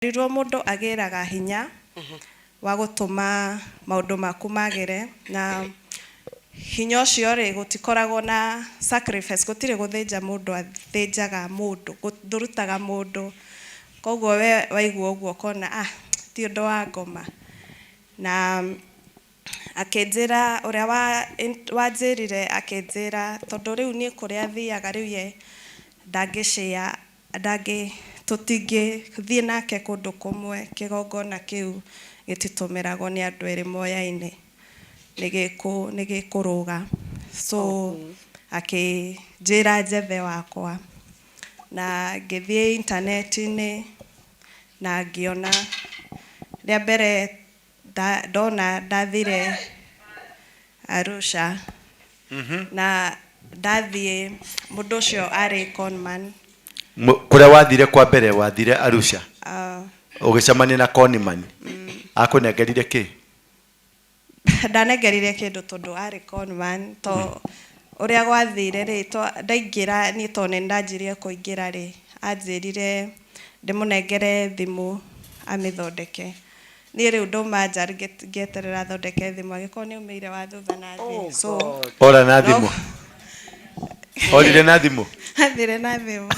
Rirwo mundu agiraga hinya wa gutuma maundu maku magere na hinya ucio ri gutikoragwo na sacrifice gutire guthinja mundu athinjaga mundu ndurutaga mundu koguo we waigua uguo kona ti undu wa ngoma na akenjira uria wanjirire akenjira tondu riu ni kuria thiaga riu ye ndangishia tutingi thie nake kundu kumwe kigongona kiu gititumiragwo ni andu eri moyaine nigikuruga so akinjira njethe wakwa na ngithie internet-ini na ngiona ria mbere ndona ndathire Arusha na ndathie mundu ucio ari conman kuria wathire kwa mbere wathire Arusha ugicamania na conman akunengerire ki ndanengerire kindu tondu ari conman to uria gwathire ri to ndaingira ni to ne ndanjirie kuingira ri anjirire ndimunengere thimu amithondeke ni riu ndoma njar ngeterera thondeke thimu agiko ni umeire wa thutha na thi so ora na thimu orire na thimu athire na thimu